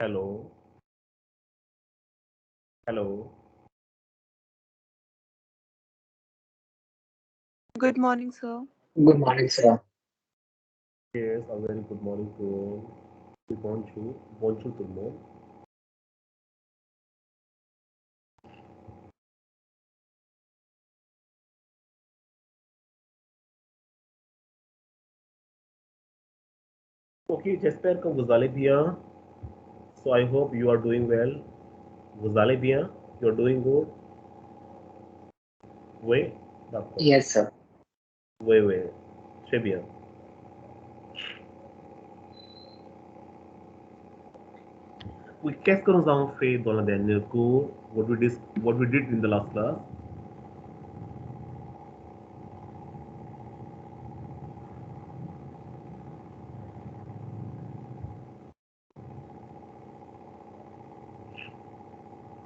Hello, hello. Good morning, sir. Good morning, sir. Yes, a very good morning to all. Bonjour, bonjour tout le monde. Ok, j'espère que vous allez bien. So I hope you are doing well. Vous allez bien? You're doing good? Oui, d'accord. Yes, sir. Oui, oui, très bien. Oui, qu'est-ce que nous avons fait dans le dernier cours? What we did in the last class?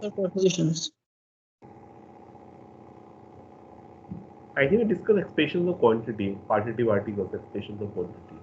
The prepositions. I think we discussed expressions of quantity, partitive articles, expressions of quantity.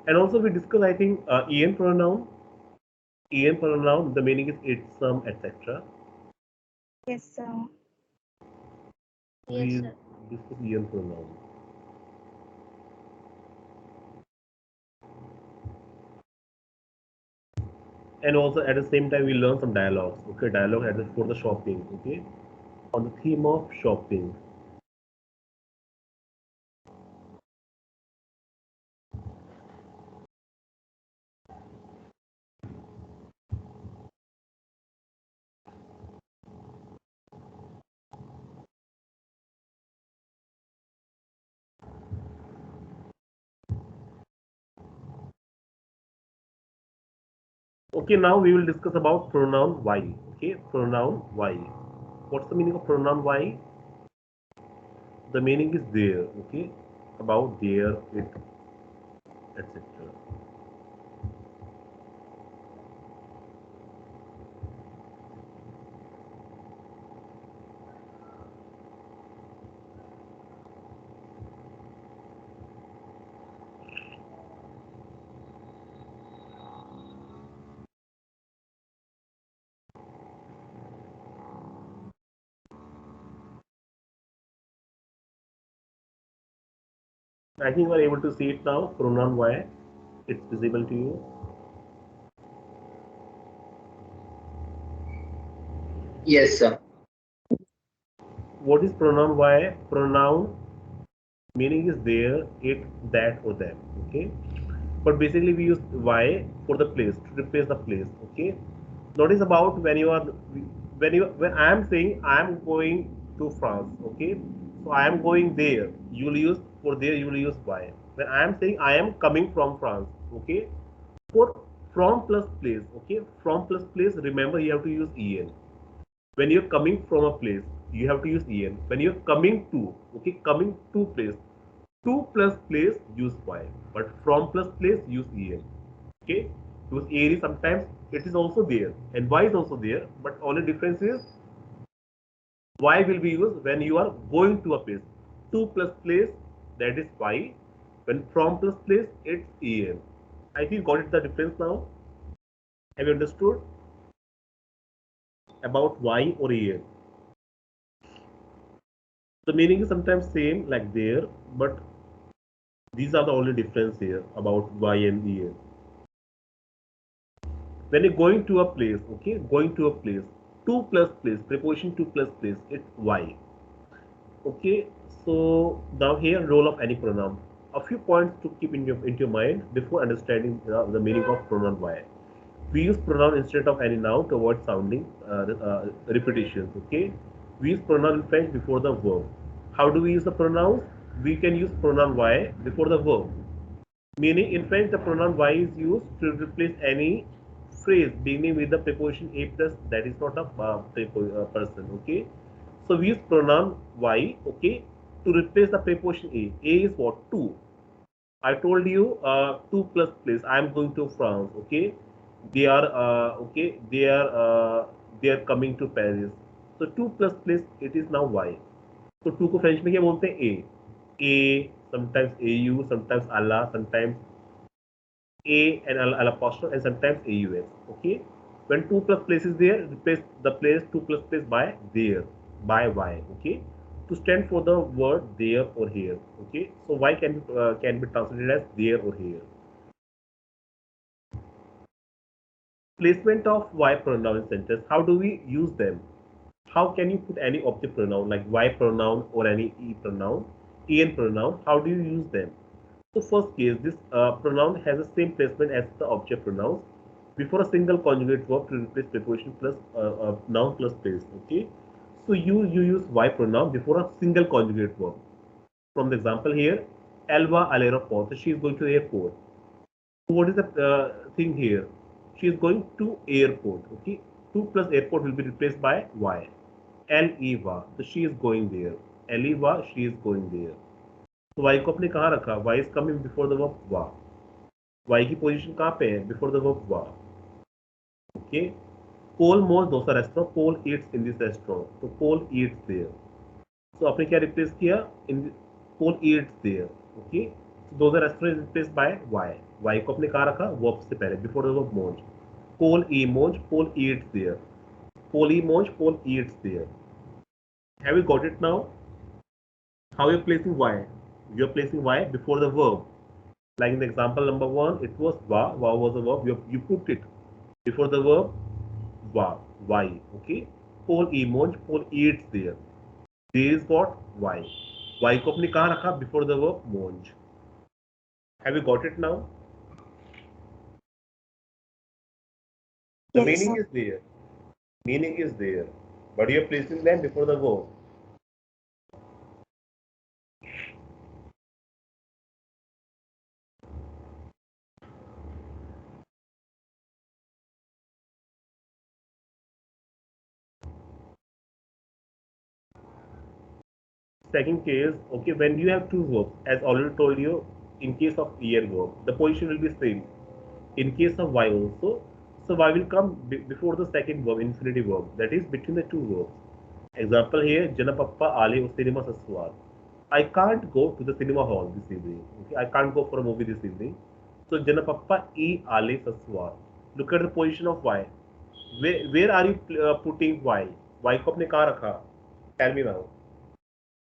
And also we discussed, I think, en pronoun. En pronoun, the meaning is it, some, etc. Yes, sir. We discuss en pronoun. And also at the same time we learn some dialogues. Okay, dialogue at for the shopping. Okay, on the theme of shopping. Okay, now we will discuss about pronoun y. Okay, pronoun y. What's the meaning of pronoun y? The meaning is there. Okay, about there, it, etc. I think you are able to see it now. Pronoun y. It's visible to you. Yes, sir. What is pronoun y? Pronoun meaning is there, it, that, or them. Okay, but basically we use y for the place to replace the place. Okay, notice about when I am saying I am going to France. Okay, so I am going there, you will use for there, you will use y. When I am saying I am coming from France. Okay, for from plus place. Okay, from plus place, remember you have to use en. When you're coming from a place, you have to use en. When you're coming to, okay, coming to place, to plus place, use y. But from plus place, use en. Okay, because en is sometimes it is also there and y is also there, but only difference is y will be used when you are going to a place. To plus place, that is y. When from plus place, it's en. I think you got it the difference now. Have you understood about y or en? The meaning is sometimes same like there, but these are the only difference here about y and en. When you're going to a place, okay, going to a place, to plus place, preposition to plus place, it's y. Okay, so now here role of any pronoun. A few points to keep into your mind before understanding the meaning of pronoun y. We use pronoun instead of any noun to avoid sounding repetitions. Okay, we use pronoun in French before the verb. How do we use the pronouns? We can use pronoun y before the verb. Meaning, in French, the pronoun y is used to replace any phrase beginning with the preposition a plus, that is not a person. Okay, so we use pronoun y. Okay, to replace the preposition a. A is what? Two. I told you two plus place. I am going to France. Okay, they are okay. They are coming to Paris. So two plus place. It is now y. तो to को French में क्या बोलते हैं ए sometimes a you sometimes अला sometimes a and al apostrophe and sometimes aus. Okay, when two plus place is there, replace the place two plus place by there, by y. Okay, to stand for the word there or here. Okay, so y can be translated as there or here. Placement of y pronoun in sentence. How do we use them? How can you put any object pronoun like y pronoun or any e pronoun, en pronoun? How do you use them? So first case, this pronoun has the same placement as the object pronouns before a single conjugate verb to replace preposition plus noun plus place. Okay, so you use y pronoun before a single conjugate verb. From the example here, Elva al aeroport. So she is going to the airport. So what is the thing here? She is going to airport. Okay, 2 plus airport will be replaced by y. Eva. So she is going there. Eva, she is going there. तो y को आपने कहाँ रखा? y is coming before the verb va. y की position कहाँ पे है? Before the verb va. Okay. Paul मोज dosa restaurant. Paul eats in this restaurant. तो Paul eats there. तो आपने क्या रिप्लेस किया? In Paul eats there. Okay. So dosa restaurant is replaced by y. y को आपने कहाँ रखा? Verb से पहले. Before the verb मोज. Paul मोज. Paul eats there. Paul मोज. Paul eats there. Have you got it now? How are you placing y? You are placing y before the verb. Like in the example number 1, it was va. Va was a verb. You put it before the verb va. Y. Okay. Paul eats. Paul eats there. There is what? Y. Y को अपने कहाँ रखा? Before the verb monge. Have you got it now? The Yes, meaning sir. is there. Meaning is there. But you are placing them before the verb. Second case, okay, when you have two verbs, as already told you, in case of er verb, the position will be same. In case of y also, so y will come before the second verb, infinitive verb, that is between the two verbs. Example here, Janapappa Ale cinema saswar. I can't go to the cinema hall this evening. Okay, I can't go for a movie this evening. So Janapappa e Ale saswar. Look at the position of y. Where are you putting y? Y को अपने कहाँ रखा? Tell me now.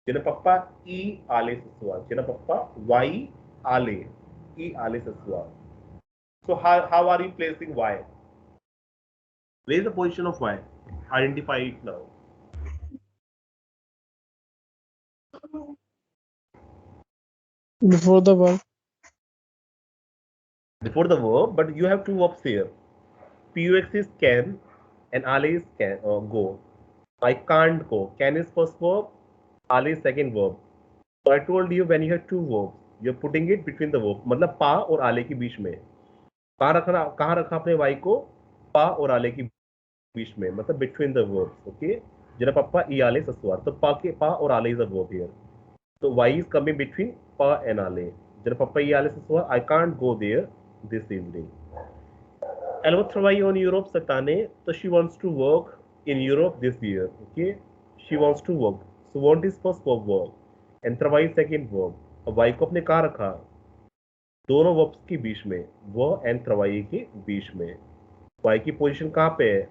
Janapappa e ale saswar. Janapappa y ale e ale saswar. So how are you placing y? Where is the position of y? Identify it now. Before the verb. Before the verb, but you have two verbs here. Pux is can and ale is can go. I can't go. Can is first verb, ale is second verb. So I told you when you have two verbs, you're putting it between the verb. मतलब पा और आले के बीच में. कहाँ रखा आपने y को? पा और आले के बीच में, मतलब between the verbs. Okay. जरा पप्पा ई आले ससुराल. तो पा और आले is a verb here. So y is coming between pa and ale. जरा पप्पा ई आले ससुराल. I can't go there this evening. Elva travai on Europe Satane. So she wants to work in Europe this year. Okay. She wants to work. So want is first verb work. And travai second verb. अब y को अपने कहाँ रखा? दोनों verbs के बीच में, वो एंड त्रवाई के बीच में. y की पोजीशन कहाँ पे है?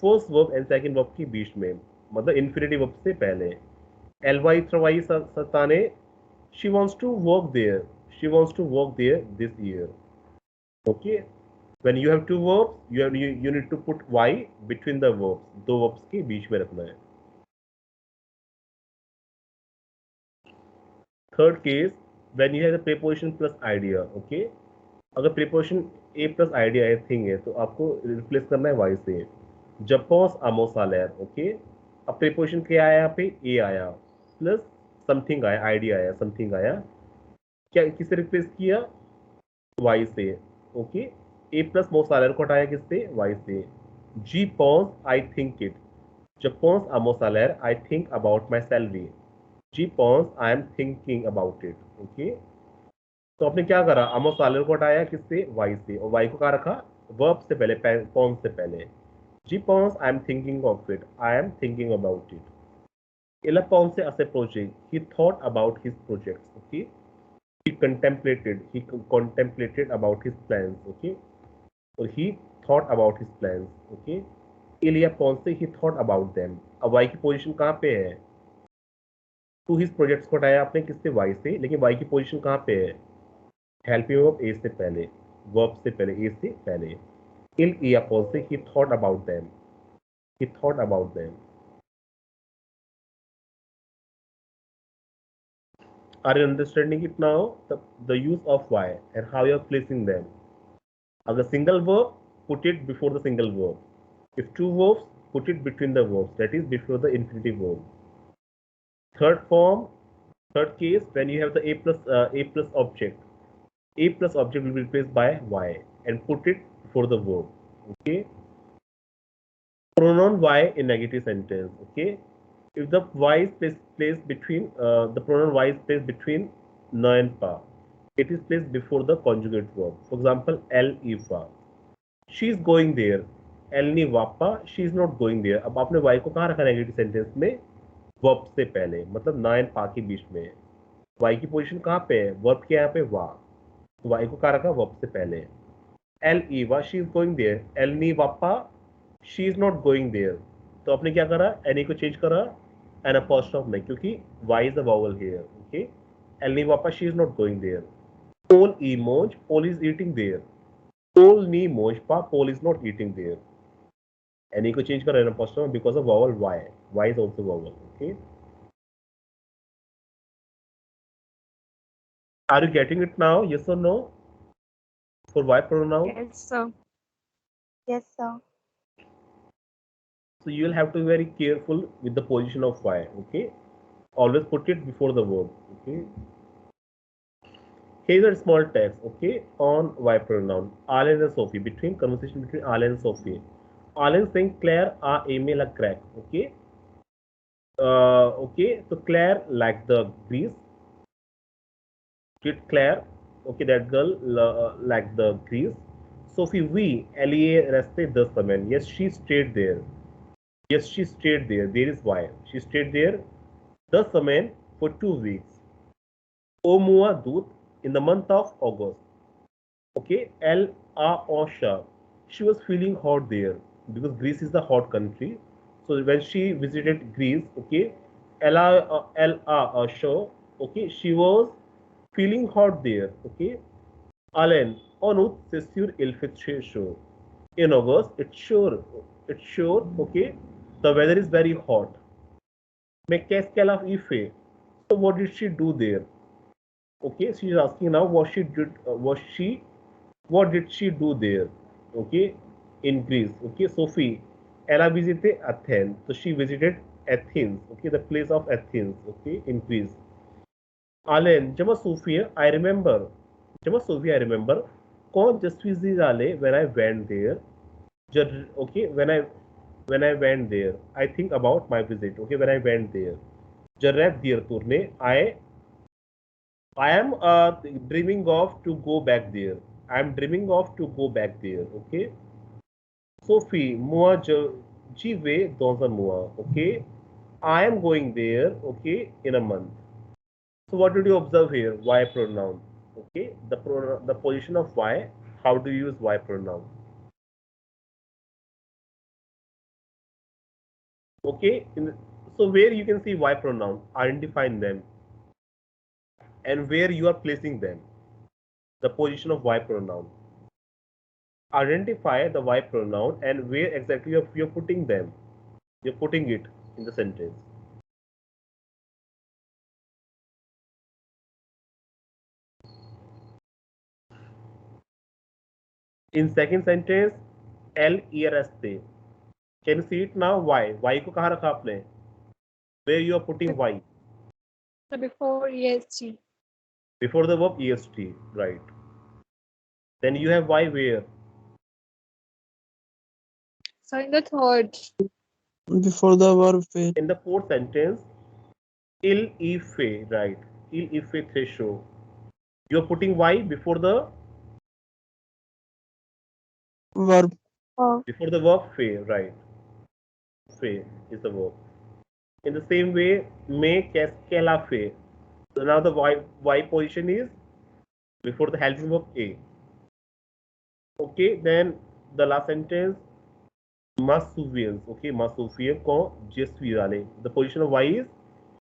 First verb and second verb के बीच में, मतलब इन्फिनिटिव वर्ब से पहले. एलवाई त्रवाई सताने. She wants to work there. She wants to work there this year. Okay. When you have two verbs, you need to put y between the verbs. दो वर्ब्स के बीच में रखना है. Third case, when you have the preposition plus idea. Okay. अगर preposition a plus idea है, thing है, तो आपको रिप्लेस करना है y से. जपोस अमोसालेर. ओके. अब प्रीपोजिशन क्या आया? यहाँ पे ए आया प्लस समथिंग आया, आइडिया आया, समथिंग आया, क्या किससे रिप्लेस किया? वाई से। ओके, ए प्लस मोस्ट सालर को हटाया किससे? वाई से। जी पॉज आई थिंक इट, जब पॉज अमो सालर I think about my salary, जी पॉज I am thinking about it. Okay, तो आपने क्या करा? अमो सालर को हटाया किससे? वाई से, और वाई को कहा रखा वर्ब से पहले, पॉन्स से पहले। जी पॉन्स I am thinking of it, I am thinking about it. Ella Ponce as a project, he thought about his projects. Okay, he contemplated about his plans. Okay, or he thought about his plans. Okay, Elia Ponce, he thought about them. अब y की position कहाँ पे है? To his projects को हटाया आपने किससे? y से, लेकिन y की पोजीशन कहाँ पे है? हेल्पिंग वर्ब ए से पहले, वर्ब से पहले, ए से पहले। Elia Ponce, he thought about them. He thought about them. Are you understanding it now? The use of y and how you are placing them. As a single verb, put it before the single verb. If two verbs, put it between the verbs, that is before the infinitive verb. Third form, third case, when you have the a plus object, a plus object will be replaced by y and put it before the verb. Okay. Pronoun y in negative sentence. Okay. If the y is placed between the pronoun y is placed between na and pa, it is placed before the conjugate verb. For example, el ifa. She is going there, एल नी वापा, she is not going there. अब आपने Y को कहाँ रखा negative sentence में? Verb से पहले, मतलब ना एंड पा के बीच में। वाई की पोजीशन कहाँ पे है? वर्ब के यहाँ पे वा, तो वाई को कहाँ रखा? वर्ब से पहले। एल ई वा, शी इज गोइंग देयर, एल नी वापा, she is not going there. तो आपने क्या करा? एन ई को चेंज करा एन अपॉस्ट्रोफ में, क्योंकि Y is a vowel here. Okay, एल नी वापा, she is not going there. Paul ई मोज, Paul is eating there. Pol ni mojpa, Pol is not eating there. Any को change कर रहे हैं apostrophe because of vowel y. Y is also vowel. Okay. Are you getting it now? Yes or no? For y pronoun. Yes, sir. Yes, sir. So you will have to be very careful with the position of y. Okay. Always put it before the verb. Okay. Here's a small text. Okay. On y pronoun. Alan and Sophie. Conversation between Alan and Sophie. Alan saying Claire a email a crack. Okay. Okay. So Claire liked the grease. Did Claire, okay, that girl liked the grease. Sophie, oui, elle y est restée 2 semaines. Yes, she stayed there. Yes, she stayed there. There is why. She stayed there 2 semaines for 2 weeks. Au mois d'août, in the month of August. Okay, elle a Osha. She was feeling hot there because Greece is the hot country. So when she visited Greece, okay, elle a Osha. Okay, she was feeling hot there. Okay, Allen, en août, c'est sûr, il fait très chaud. In August, it's sure, okay, the weather is very hot. Mais qu'est-ce qu'elle a fait? So what did she do there? Okay, she is asking now what did she do there? Okay, in Greece. Okay, Sophie, elle a visité Athens. So she visited Athens. Okay, the place of Athens. Okay, in Greece. Allen, Jama Sophia, I remember. Jama Sophia, I remember. Quand je suis allé when I went there. Okay, when I went there, I think about my visit. Okay, when I went there. Je rêve d'y retourner. I am dreaming of to go back there. I am dreaming of to go back there. Okay. Sophie, moi j'y vais dans un mois. Okay. I am going there. Okay, in a month. So what did you observe here? Y pronoun. Okay, the position of Y. How do you use Y pronoun? Okay, so where you can see Y pronoun, identifying them, and where you are placing them. The position of Y pronoun. Identify the Y pronoun and where exactly you're putting them. You're putting it in the sentence. In second sentence, L E R S T. Can you see it now? Y. Y को कहाँ रखा आपने? Where you are putting Y? So before ESG. Before the verb est, right? Then you have y where? So in the third. Before the verb where. In the fourth sentence, il ife, right? Il ife thresho. You're putting y before the Verb. verb fe, right? Fe is the verb. In the same way, me kela fe. So now the y position is before the helping verb a. Okay, then the last sentence, masuvians. Okay, masuvien ko je suis allé. The position of y is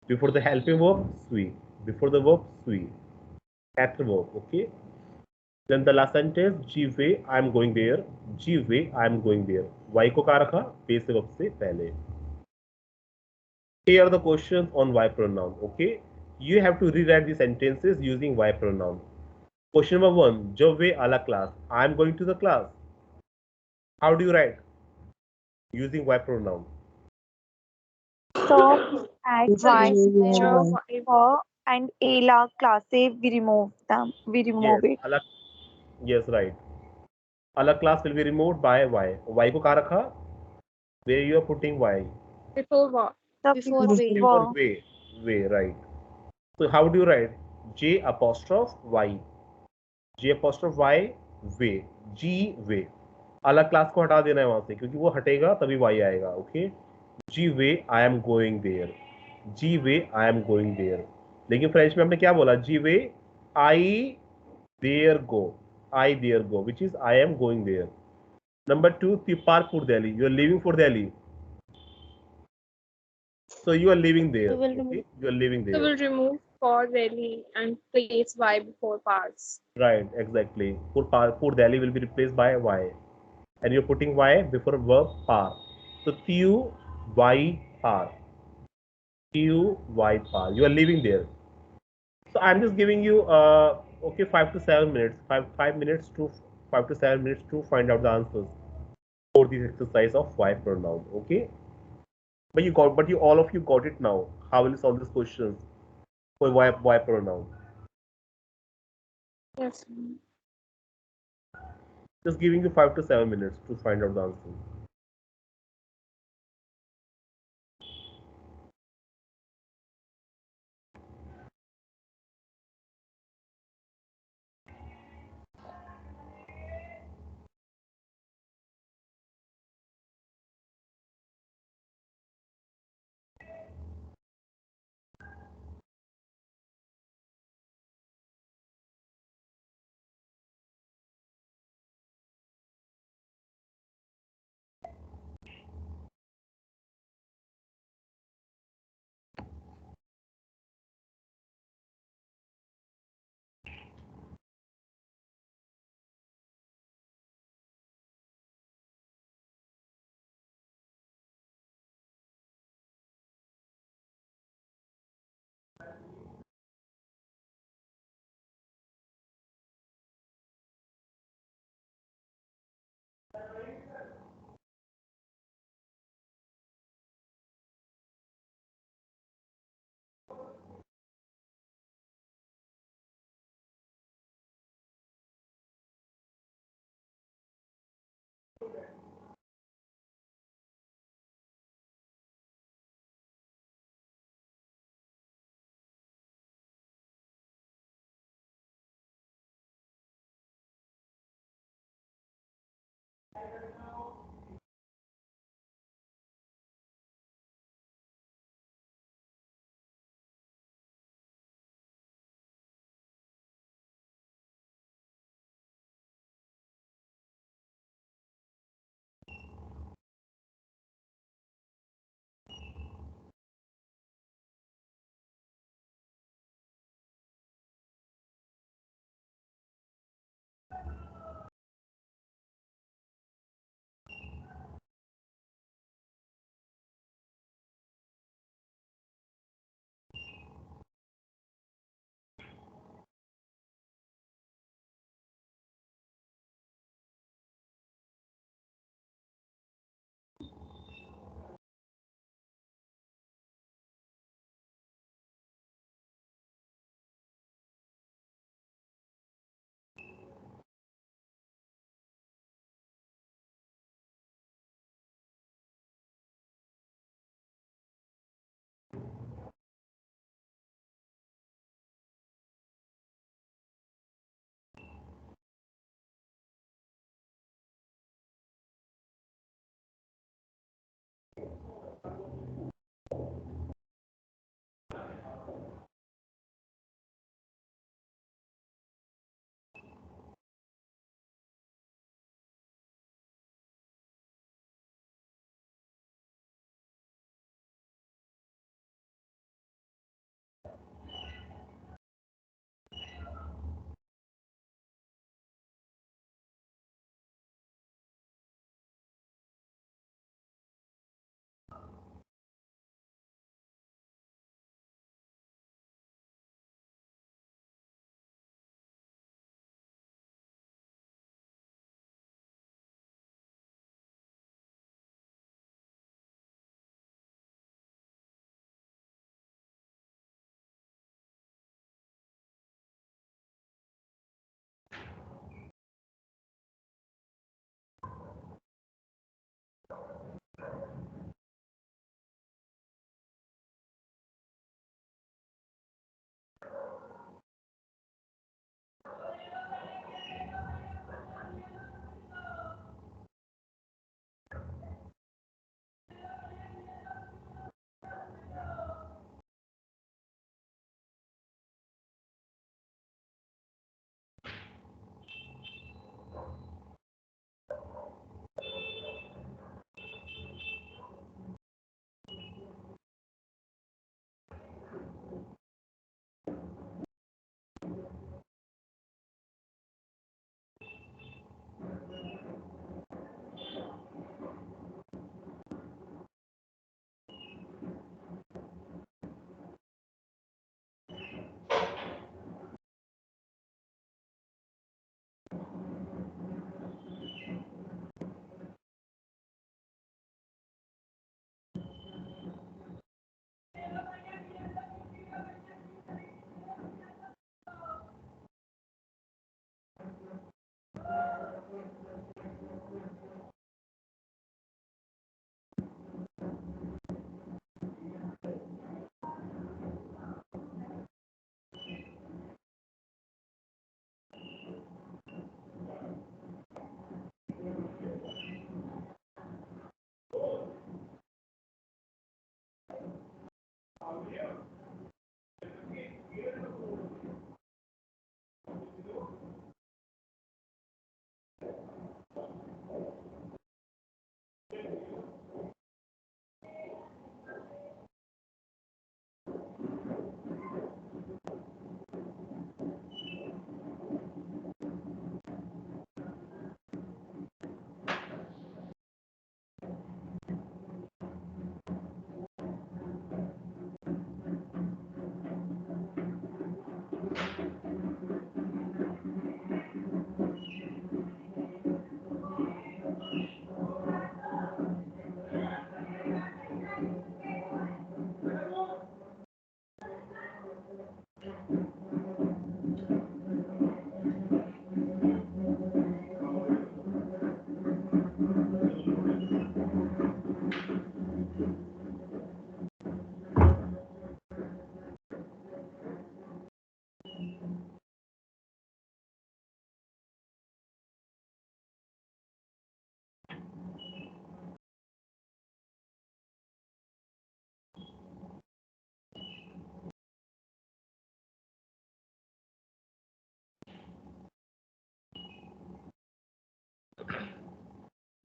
before the helping verb suis. Before the verb suis. After verb. Okay. Then the last sentence, GV, I am going there. GV, I am going there. Y को कहाँ रखा? Base verb से पहले. Here are the questions on Y pronoun. Okay. You have to rewrite the sentences using Y pronoun. Question number 1. Je vais à la classe. I am going to the class. How do you write? Using Y pronoun. So at So Y use before the her and a la class, we remove them. We remove it. Yes, right. A la class will be removed by Y. Y को कहाँ रखा? Where you are putting Y? before what? The Before Before way. way, right. So how do you write? J apostrophe Y. J apostrophe Y way. G वे. अलग class को हटा देना है वहां से क्योंकि वो हटेगा तभी Y आएगा. ओके. जी वे आई एम गोइंग देयर. जी वे आई एम गोइंग देयर. लेकिन फ्रेंच में हमने क्या बोला? जी वे I there go. I there go which is I am going there. Number 2, Tipar for Delhi. You are leaving for Delhi. So you are living there. We will Okay, remove. you are living so there. we'll remove for Delhi and place Y before parts. Right, exactly. For Delhi will be replaced by Y, and you're putting Y before verb par. So tu Y par. Tu Y par. You are living there. So I'm just giving you okay 5 to 7 minutes, 5 minutes to 5 to 7 minutes to find out the answers for this exercise of Y pronoun. Okay, but you all of you got it now. How will you solve these questions for Y pronoun? Yes. Just giving you 5 to 7 minutes to find out the answer.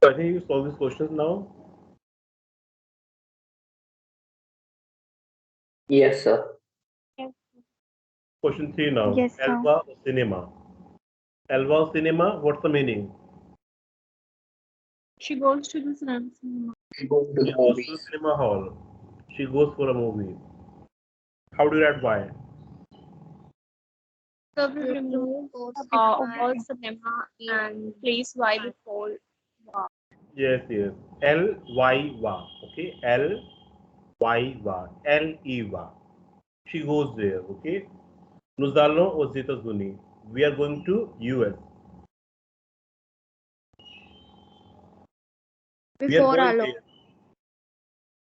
So I think you solve these questions now. Yes, sir. Yes. Question 3 now. Yes, sir. Alva or cinema? Alva or cinema, what's the meaning? She goes to the cinema. We go to She the goes to the movies. cinema hall. She goes for a movie. How do you write why? So we remove all cinema and place Y before wow. Yes, yes. L Y wa. Okay. L Y wa. L E wa. She goes there. Okay. Nuzalo or Zeta Zuni. We are going to US. We are Before going Alo. there.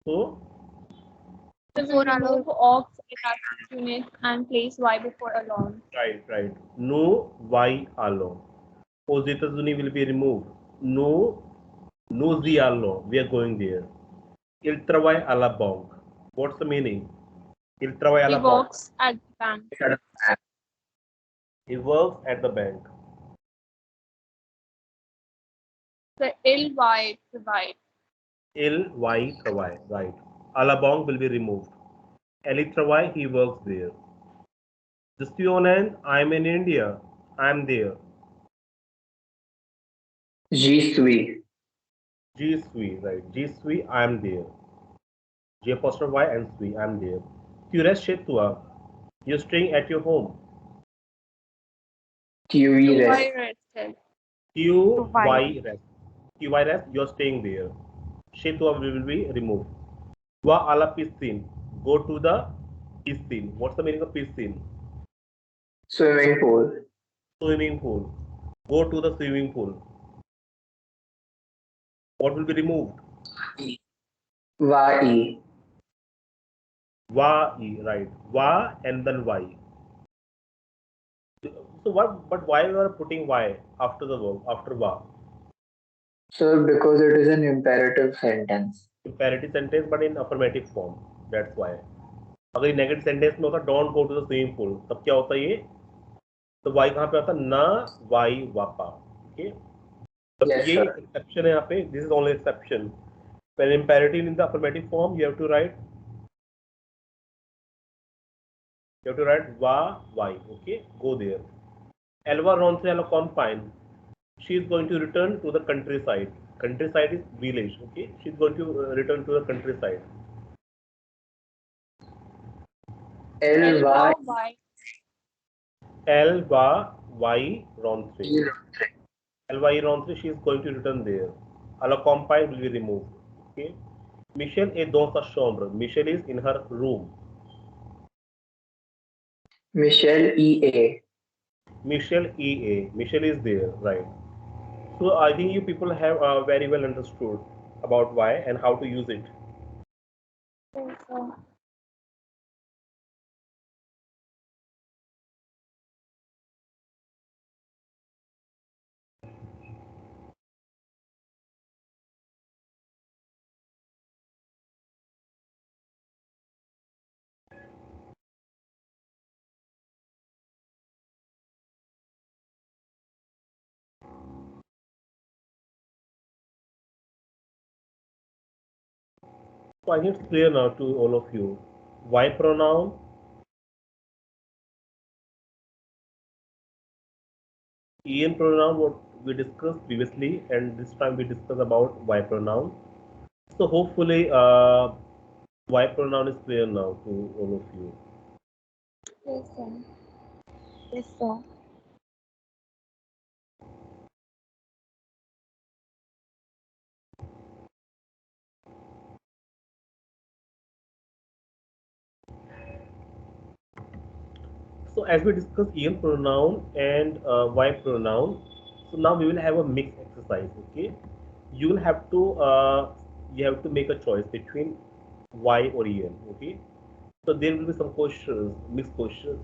So So we remove ox unit and place Y before alone. right, right. No Y alo. O Zeta Zuni will be removed. No no Z alo. We are going there. Il travail à la banque. What's the meaning? Il travaille à He la banque. works at the bank. He works at the bank. The ill Y provide. Il y travaille. Right. À la banque will be removed. Elle y travaille. He works there. Je suis en Inde. I'm in India. I'm there. J'y suis. Je suis. Right. Je suis. I'm there. J apostrophe Y and suis. I'm there. Tu restes chez toi. You're staying at your home. Tu y Y restes. rested. Q Y. Y rest. Q Y rest. You're staying there. Chez toi will be removed. Va à la piscine. Go to the piscine. What's the meaning of piscine? Swimming pool. Swimming pool. Go to the swimming pool. What will be removed? Va y. Va, e, right. Va and then Y. So what? But why we are putting Y after the verb, after va? So because it is an imperative sentence. Imperative sentence, but in affirmative form. That's why. अगर ये negative sentence में होता don't go to the swimming pool, तब क्या होता ये? तो Y कहाँ पे आता? ना वाई वापा. ओके. तो Yes, ये sir. एक्सेप्शन है यहाँ पे. This is only exception. When imperative in the affirmative form, you have to write va, y. Okay, go there. Elva runs a combine. She is going to return to the countryside. Countryside is village. Okay, she is going to return to the countryside. L Elva Y. Y. Elva y runs. Elva y runs. She is going to return there. A combine will be removed. Okay. Michelle est dans sa chambre. Michelle is in her room. Michelle E.A. Michelle E.A. Michelle is there, right? So I think you people have very well understood about why and how to use it. Yes, sir. So I think it's clear now to all of you. Why pronoun? En pronoun, what we discussed previously, and this time we discuss about why pronoun. So hopefully, why pronoun is clear now to all of you. Yes, sir. Yes, sir. So as we discussed en pronoun and why pronoun, so now we will have a mixed exercise. Okay, you will have to make a choice between y or en. Okay, so there will be some questions, mixed questions,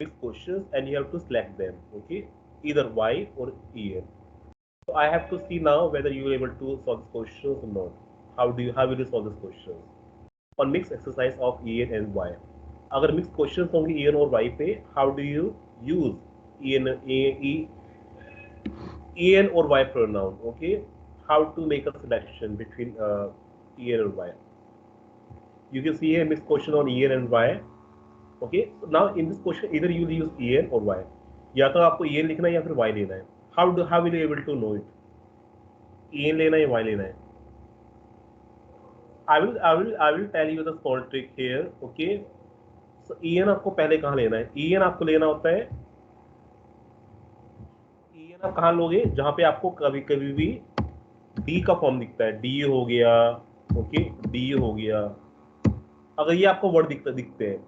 mixed questions, and you have to select them. Okay, either y or en. So I have to see now whether you are able to solve these questions or not. How will you solve these questions on mixed exercise of en and y? अगर mix question होंगे en और y पे, how do you use en en or y pronoun. Okay, how to make a selection between en and y. You can see here this question on en and y. Okay, so now in this question either you will use en or y. या तो आपको en लिखना है या फिर y लेना है. How will you able to know it? en लेना है या y लेना है? I will tell you the small trick here. Okay, so en आपको पहले कहाँ लेना है? en आपको लेना होता है, en आप कहाँ लोगे? जहाँ पे आपको कभी कभी भी d का फॉर्म दिखता है, d हो गया, ओके, d हो गया. अगर ये आपको वर्ड दिखते हैं,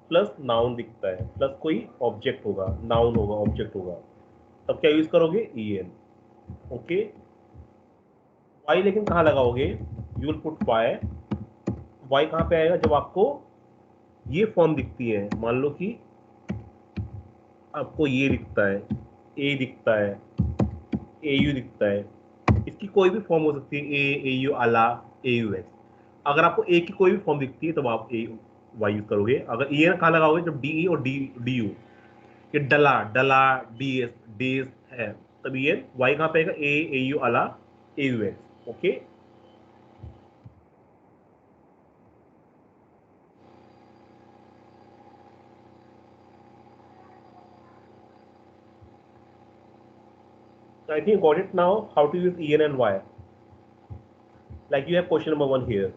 प्लस नाउन दिखता है, प्लस कोई ऑब्जेक्ट होगा, नाउन होगा, ऑब्जेक्ट होगा, तब क्या यूज करोगे? en. ओके, y लेकिन कहाँ लगाओगे? You will put y. y कहाँ पे आएगा? जब आपको ये फॉर्म दिखती है. मान लो कि आपको ये दिखता है, a दिखता है, au दिखता है. इसकी कोई भी फॉर्म हो सकती है, a, au, अला, aux. अगर आपको a की कोई भी फॉर्म दिखती है तब आप y यूज करोगे. अगर en कहाँ लगाओगे? जब de और du, ये डला, डला, ds है, तब ये y कहाँ पे आएगा? a, au, अला, aux. Okay, I think you got it now. How to use en and y? Like you have question number 1 here.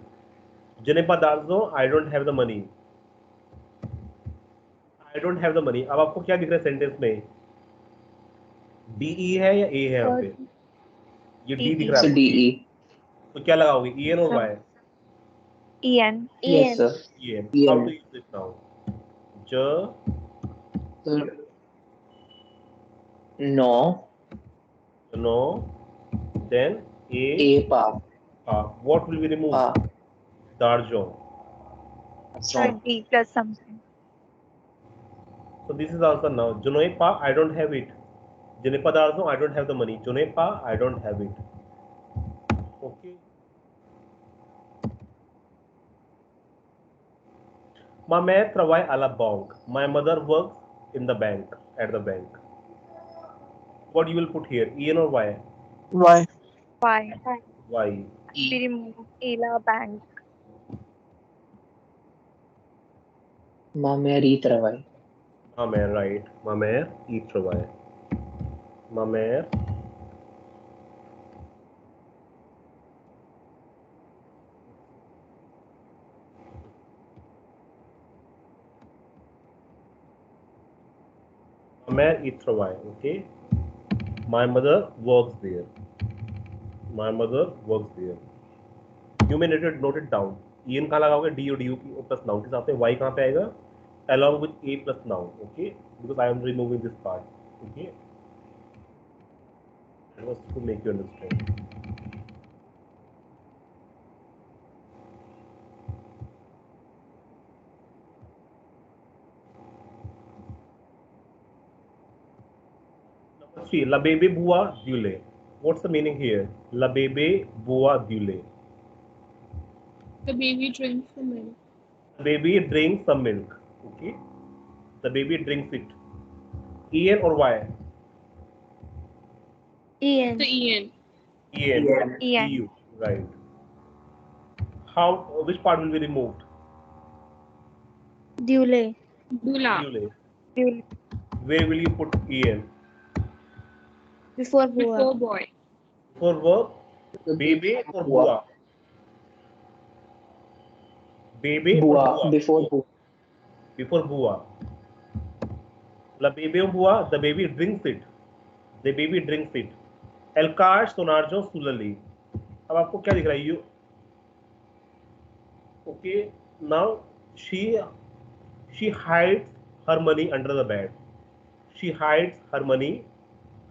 Janepa Darzo, I don't have the money. I don't have the money. अब आपको क्या दिख रहा है sentence में? D E है या ए है यहाँ पे? ये डी दिख रहा है So आपको. DE. तो क्या लगाओगे? en और y? en. Yes, sir. en. En. How to use it now? j, Sir. No. no, then A pa. what will be removed? Pa. Darjo. From. d plus something. So this is also now. Junoepa, I don't have it. Janepa Darzo, I don't have the money. Junepa, I don't have it. Okay. My mother travai ala bank. My mother works in the bank, at the bank. What you will put here? En or y? Y. y. Y. We remove ela bank. Mama eat ravai. Mamer, right. Mamer eat travai. Mamer Mamer eat travai. Okay. My mother works there. My mother works there. You may note it down. En कहाँ लगाओगे? D और du की plus noun के साथ में. Y कहाँ पे आएगा? Along with a plus noun. Okay. Because I am removing this part. Okay. That was to make you understand. Number 3. La bebe bua dule. What's the meaning here? La bebe bua dule. The baby drinks the milk. The baby drinks some milk. Okay. The baby drinks it. En or y? en. The en. En. en. EU. Right. How? Which part will be removed? dule. Dula. Dule. Dule. Where will you put en? Before bua. Before boy. For verb, bebe or bua? Bebe or Bua. bua? Before bua. Before bua. La bebe or bua, the baby drinks it. The baby drinks it. Elkash sonarjo sulali. अब आपको क्या दिख रहा है? You okay? Now she hides her money under the bed. She hides her money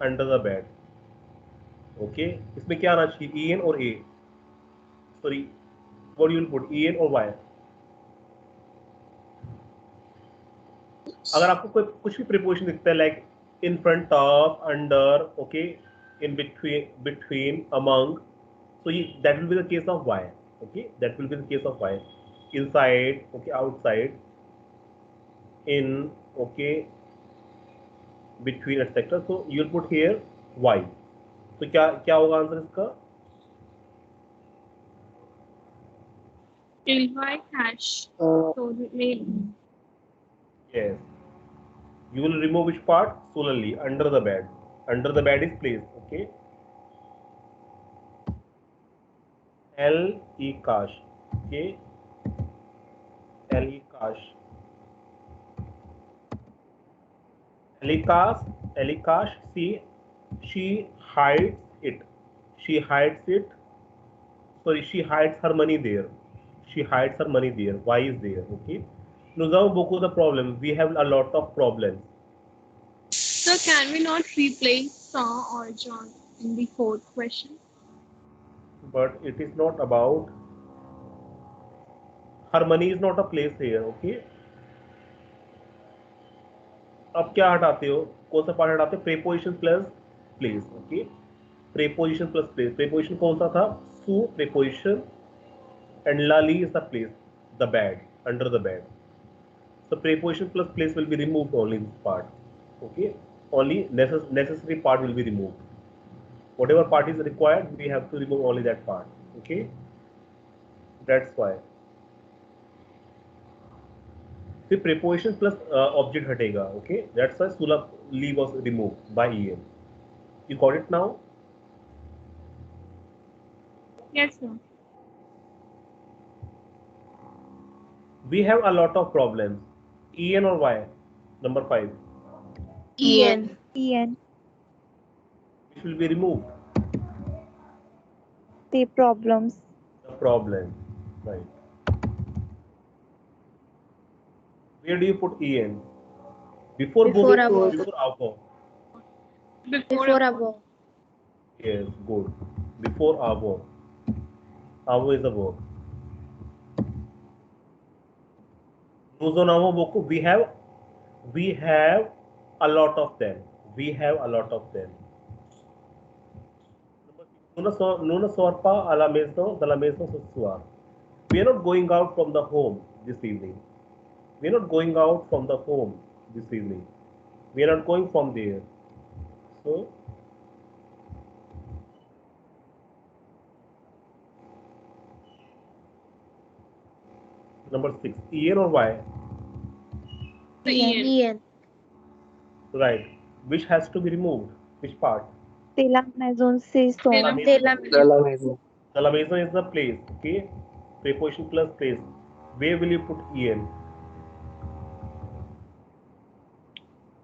under the bed. Okay? इसमें क्या आना चाहिए? En और a? Sorry, what you will put? En or y? अगर आपको कोई कुछ भी प्रीपोजिशन दिखता है like in front of, under, okay, in between, among, so that will be the case of y. Okay, that will be the case of y. Inside, okay, outside, in, okay, between, etc. So you will put here y. तो क्या क्या होगा answer इसका? Invite hash. So maybe Yes. You will remove which part? Solely under the bed. Under the bed is placed. Okay. L E Kash. Okay. L E Kash. Elikash, she hides it. She hides it. Sorry, she hides her money there. She hides her money there. Why is there? Okay. Now, Boku, the problem. We have a lot of problems. so can we not replace Saw or John in the fourth question? But it is not about. Her money is not a place here. Okay. अब क्या हटाते हो? कौन सा part हटाते हो? Preposition plus place. Okay. Preposition plus place. Preposition कौन सा था? सु preposition and lali is the place, the bed, under the bed. So preposition plus place will be removed only in this part. Okay, only necessary part will be removed. Whatever part is required, we have to remove only that part. Okay, that's why. फिर preposition plus object हटेगा. Okay, that's why Sulab Lee was removed by EM. You got it now? Yes, sir. We have a lot of problems. EN or Y? Number 5. En. Which will be removed? The problems. The problem, right? Where do you put En? Before Before both or above. before above? Before above. Yes, good. Before above. Above is the verb. Nuzo namo boku. We have a lot of them. We have a lot of them. Nuna sorpa alameso dalameso susua. We are not going out from the home this evening. We are not going out from the home this evening. We are not going from there. So number 6. En or Y? En. Right. Which has to be removed? Which part? Telamazon se son. Telamazon. Telamazon is the place. Okay. Preposition plus place. Where will you put En?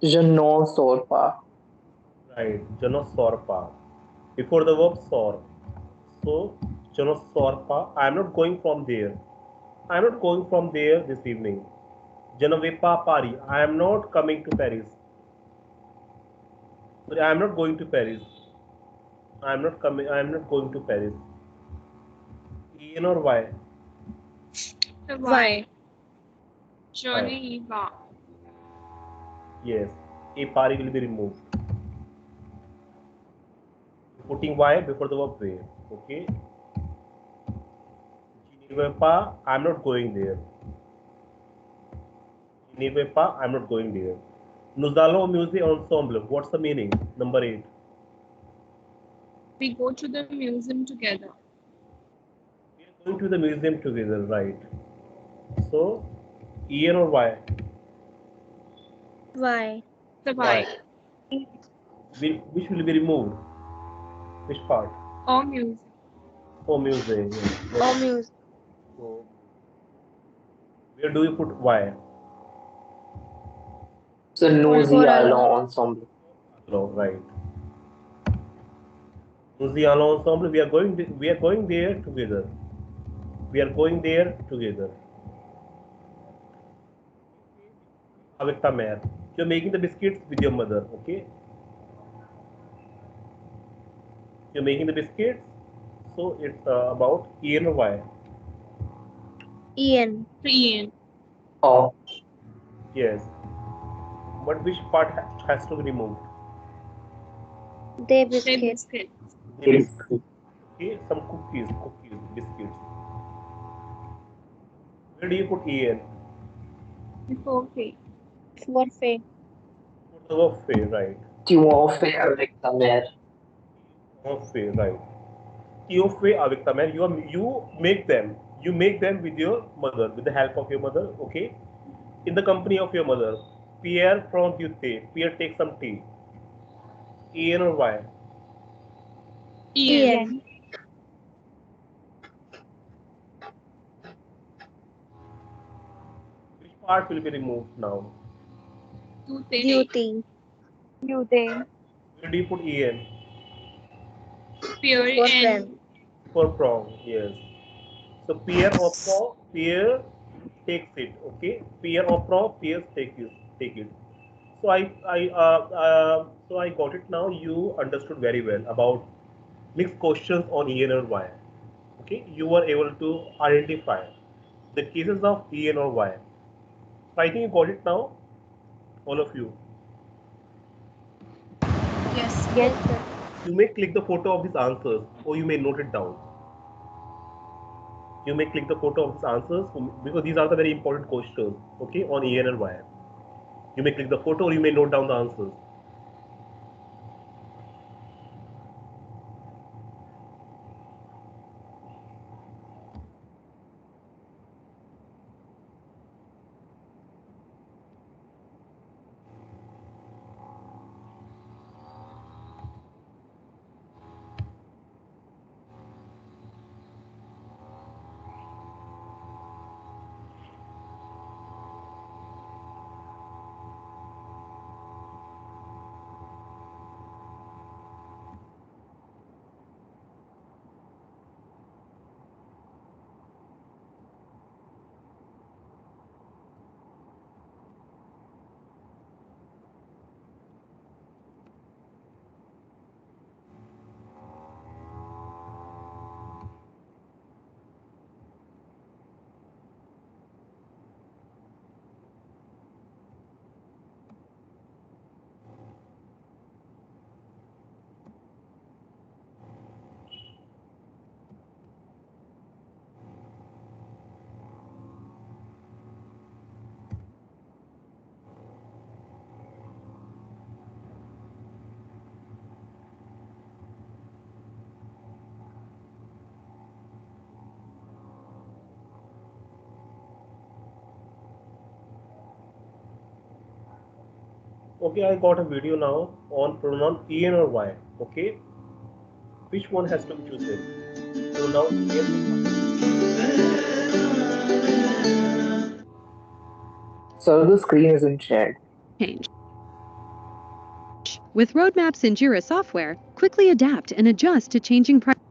Jano Sorpa. Right. Janosorpa. Before the verb sor. So Janosorpa. I am not going from there. I am not going from there this evening. Janavepa Pari. I am not coming to Paris. Sorry, I am not going to Paris. I am not coming. I am not going to Paris. En or Y? Y. Johnny Eva. Yes. A pari will be removed. Putting Y before the verb where. Okay. Ginevepa. I am not going there. Ginevepa. I am not going there. Nuzalo Music Ensemble. What's the meaning? Number 8. We go to the museum together. We are going to the museum together, right? So, En or Y? Y. The Y. Which will be removed? Which part? Or music. Oh, music. Yes. Or music. So, where do you put Y? So Nosy Alon Ensemble. No, right. Musiala Ensemble. We are going there together. We are going there together. Avec ta mère. You're making the biscuits with your mother, okay? You're making the biscuits. So it's about En or Y? En. En. Oh, Yes. But which part has to be removed? The Say biscuit. biscuit. Okay, some cookies, biscuits. Where do you put En? Before K. For fe. Put the verb fait, right? tu m'en fais avec ta mère. Of way, right. Of way, Avikta, man. You make them with your mother, with the help of your mother, okay? In the company of your mother. Pierre prend du thé. Pierre takes some tea. En or Y? Ian. Ian. Which part will be removed now? Duty. Duty. You they. Where do you put En? Pure and For prong, yes. So Pierre takes it, okay? Pierre or prong, Pierre take it. So I got it now. You understood very well about mixed questions on En or Y. Okay, you were able to identify the cases of En or Y. So I think you got it now, all of you. yes. Yes, sir. You may click the photo of these answers, or you may note it down. You may click the photo of these answers because these are the very important questions. Okay, on En and Y. You may click the photo, or you may note down the answers. Okay, I got a video now on pronoun En or Y. Okay, which one has to be chosen? Pronoun En or Y? So the screen isn't shared. Change. With roadmaps in Jira software, quickly adapt and adjust to changing priorities.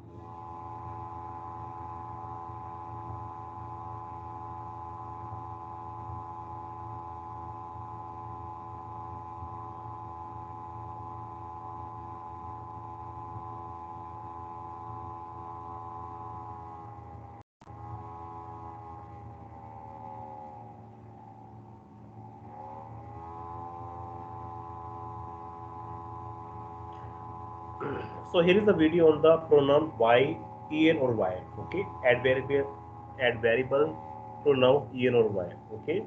So here is the video on the pronoun Y, En or Y. Okay, add variable pronoun En or Y. Okay,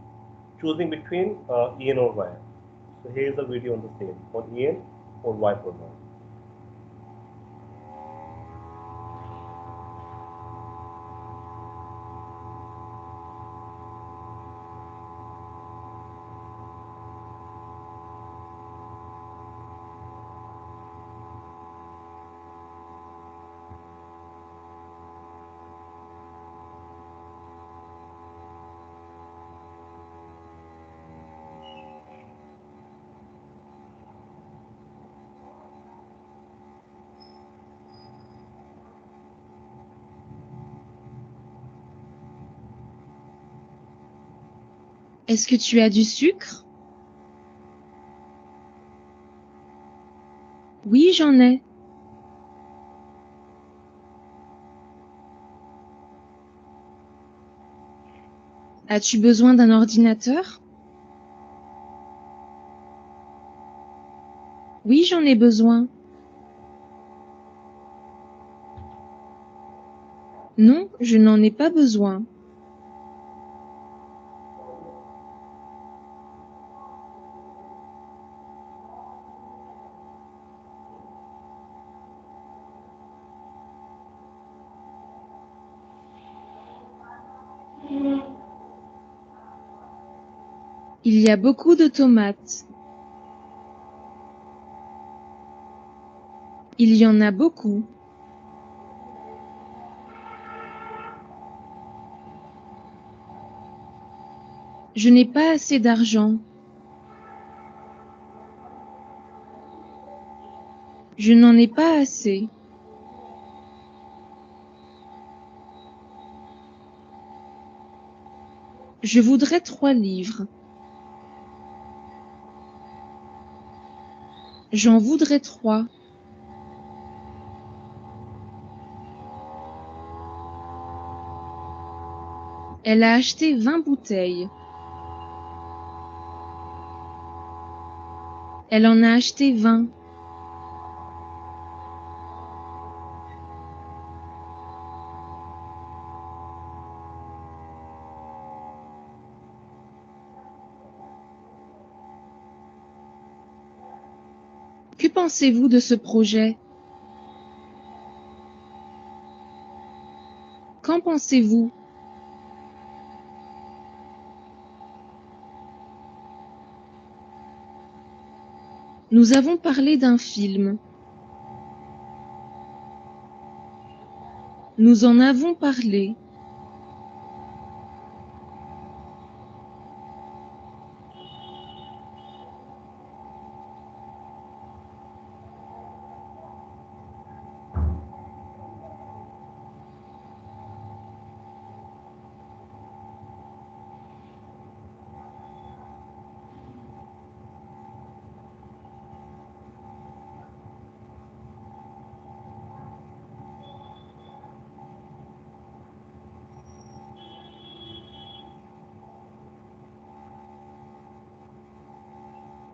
choosing between En or Y. So here is the video on the same on En or Y pronoun. Est-ce que tu as du sucre? Oui, j'en ai. As-tu besoin d'un ordinateur? Oui, j'en ai besoin. Non, je n'en ai pas besoin. Il y a beaucoup de tomates. Il y en a beaucoup. Je n'ai pas assez d'argent. Je n'en ai pas assez. Je voudrais 3 livres. J'en voudrais 3. Elle a acheté 20 bouteilles. Elle en a acheté 20. Que pensez-vous de ce projet? Qu'en pensez-vous? Nous avons parlé d'un film. Nous en avons parlé.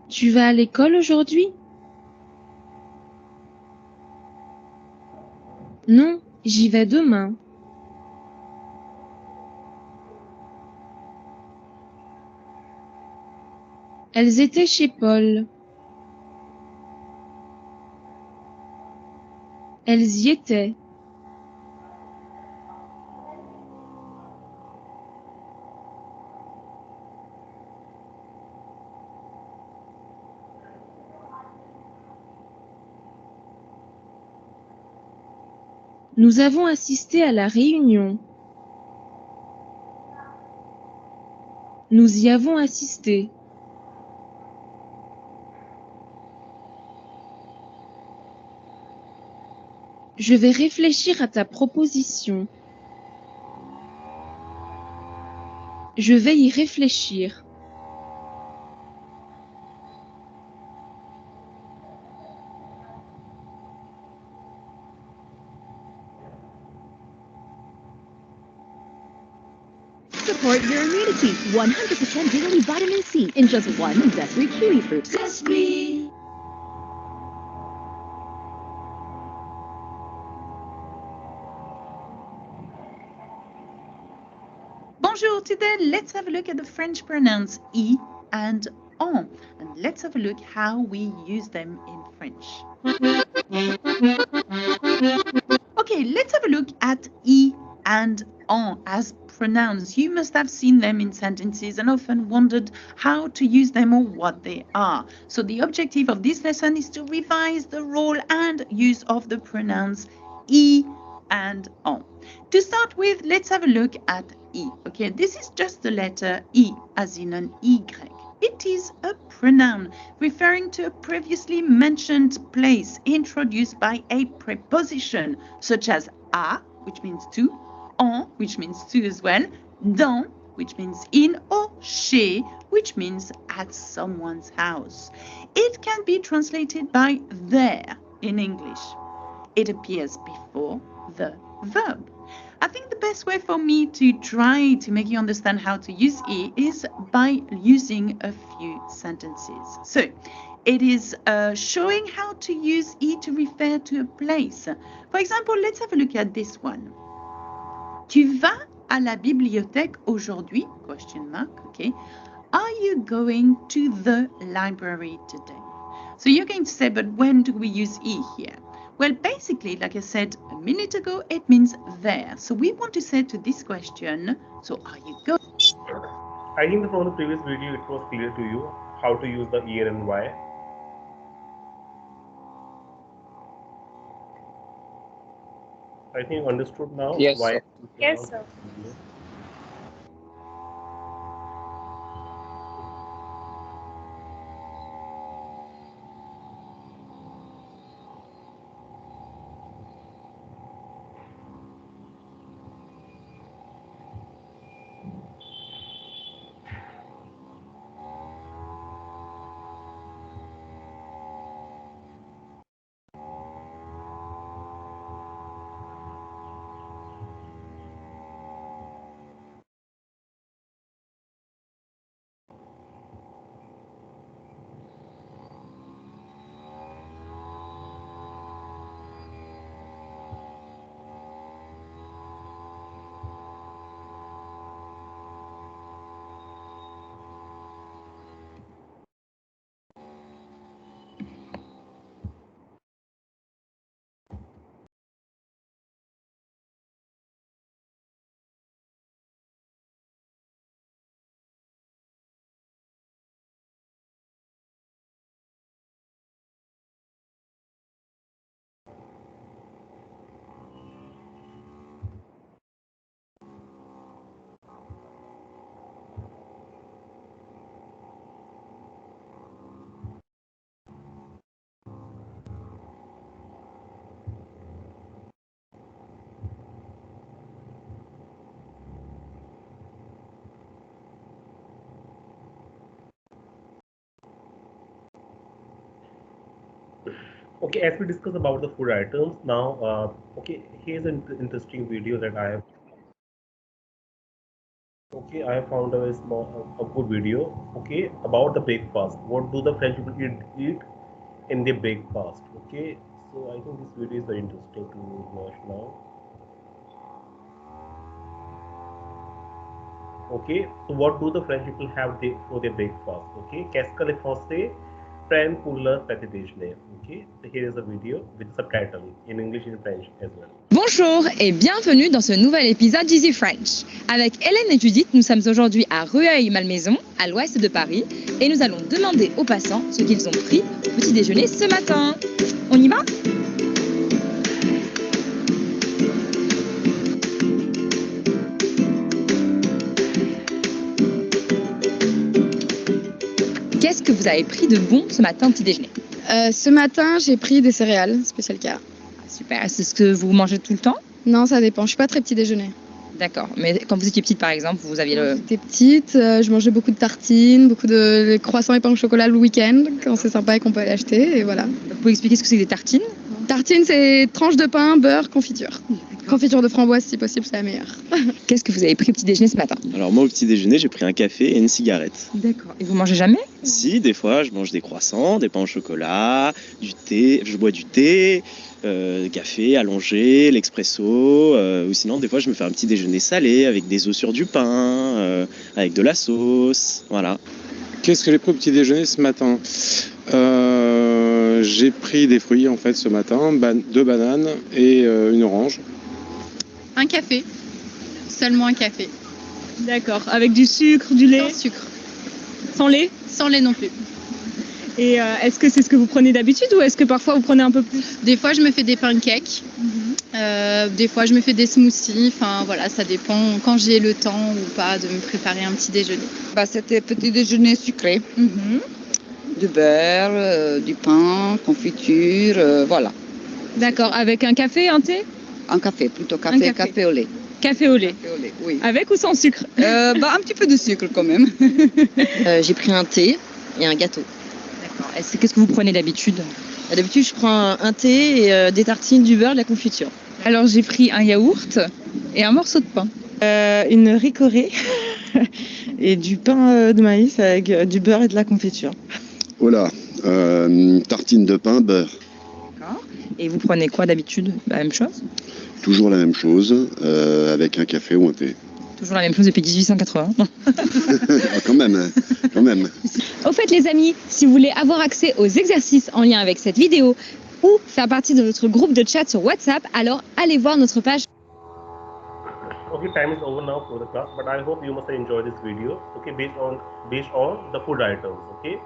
Tu vas à l'école aujourd'hui? Non, j'y vais demain. Elles étaient chez Paul. Elles y étaient. Nous avons assisté à la réunion. Nous y avons assisté. Je vais réfléchir à ta proposition. Je vais y réfléchir. Support your immunity. 100% daily vitamin C in just one Zespri kiwi fruit. Zespri. Bonjour, today let's have a look at the French pronouns I and en, and let's have a look how we use them in French. Okay, let's have a look at I and en as pronouns. You must have seen them in sentences and often wondered how to use them or what they are. So the objective of this lesson is to revise the role and use of the pronouns I and en. To start with, let's have a look at I. Okay, this is just the letter I, as in an Y. It is a pronoun referring to a previously mentioned place introduced by a preposition, such as à, which means to, en, which means to as well, dans, which means in, or chez, which means at someone's house. It can be translated by there in English. It appears before the verb. I think the best way for me to try to make you understand how to use I is by using a few sentences. So, it is showing how to use I to refer to a place. For example, let's have a look at this one. Tu vas à la bibliothèque aujourd'hui? Question mark, okay. Are you going to the library today? So you're going to say, but when do we use I here? Well, basically, like I said a minute ago, it means there. So we want to say to this question, so are you going? I think from the previous video it was clear to you how to use the here and why. I think you understood now Yes, why. sir. Yes, sir. Okay, as we discussed about the food items, now, okay, here's an interesting video that I have. Okay, I have found a very small, a good video. Okay, about the breakfast. What do the French people eat in the breakfast? Okay, so I think this video is very interesting to watch now. Okay, so what do the French people have for their breakfast? Okay, qu'est-ce que les Français prennent pour leur petit déjeuner? Okay, so here is a video with subtitle in English and French as well. Bonjour et bienvenue dans ce nouvel épisode d'Easy French. Avec Hélène et Judith, nous sommes aujourd'hui à Rueil-Malmaison, à l'ouest de Paris, et nous allons demander aux passants ce qu'ils ont pris au petit déjeuner ce matin. On y va ? Qu'est-ce que vous avez pris de bon ce matin au petit déjeuner ? Ce matin, j'ai pris des céréales, spécial cas. Super, c'est ce que vous mangez tout le temps ? Non, ça dépend. Je suis pas très petit déjeuner. D'accord, mais quand vous étiez petite par exemple, vous aviez Quand le... j'étais petite, je mangeais beaucoup de tartines, beaucoup de croissants et pains au chocolat le week-end, quand c'est sympa et qu'on peut aller acheter, et voilà. Vous pouvez expliquer ce que c'est que des tartines ? Tartines, c'est tranches de pain, beurre, confiture. Confiture de framboise, si possible, c'est la meilleure. Qu'est-ce que vous avez pris au petit déjeuner ce matin ? Alors moi au petit déjeuner j'ai pris un café et une cigarette. D'accord. Et vous mangez jamais ? Si, des fois je mange des croissants, des pains au chocolat, du thé, je bois du thé, café allongé, l'expresso, ou sinon des fois je me fais un petit déjeuner salé avec des œufs sur du pain, avec de la sauce, voilà. Qu'est-ce que j'ai pris au petit déjeuner ce matin ? J'ai pris des fruits en fait ce matin, 2 bananes et une orange. Un café. Seulement un café. D'accord. Avec du sucre, du lait, Sans sucre. sans lait ? Sans lait non plus. Et est-ce que c'est ce que vous prenez d'habitude ou est-ce que parfois vous prenez un peu plus ? Des fois, je me fais des pancakes. Des fois, je me fais des smoothies. Enfin, voilà, ça dépend quand j'ai le temps ou pas de me préparer un petit déjeuner. C'était petit déjeuner sucré. Du beurre, du pain, confiture, voilà. D'accord. Avec un café, un thé ? Un café, plutôt café, café. au lait. Café au lait. Café au lait, oui. Avec ou sans sucre ? Un petit peu de sucre quand même. J'ai pris un thé et un gâteau. D'accord. Qu'est-ce que vous prenez d'habitude ? D'habitude, je prends un thé et des tartines, du beurre, de la confiture. Alors j'ai pris un yaourt et un morceau de pain. Une ricorée et du pain de maïs avec du beurre et de la confiture. Voilà, tartine de pain, beurre. D'accord. Et vous prenez quoi d'habitude ? La même chose ? Toujours la même chose, avec un café ou un thé. Toujours la même chose depuis 1880. Quand même, quand même. Au fait les amis, si vous voulez avoir accès aux exercices en lien avec cette vidéo, ou faire partie de notre groupe de chat sur WhatsApp, alors allez voir notre page. Okay, time is over now for the class, but I hope you must have enjoyed this video. Okay, based on the food items. Okay,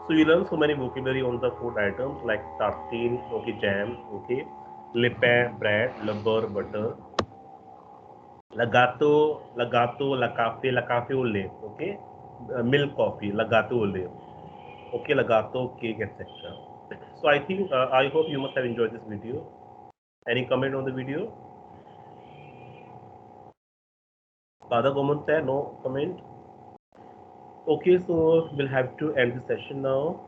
so you learn so many vocabulary on the food items like tartine, okay, jam, okay, le pain, bread, le beurre, butter, la gâteau, la café au lait, okay, milk coffee, la gâteau au lait, okay, la gâteau, cake, etc. So I think I hope you must have enjoyed this video. Any comment on the video? Other comments there? No comment. Okay, so we'll have to end the session now.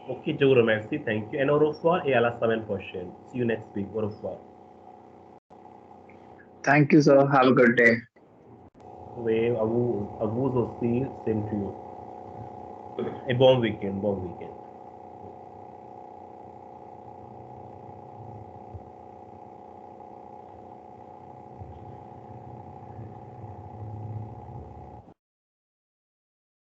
Okay, Joe merci, thank you. And au revoir et à la semaine prochaine. See you next week. Au revoir. Thank you, sir. Have a good day. Oui, à vous aussi, same to you. Et bon week-end, bon week-end.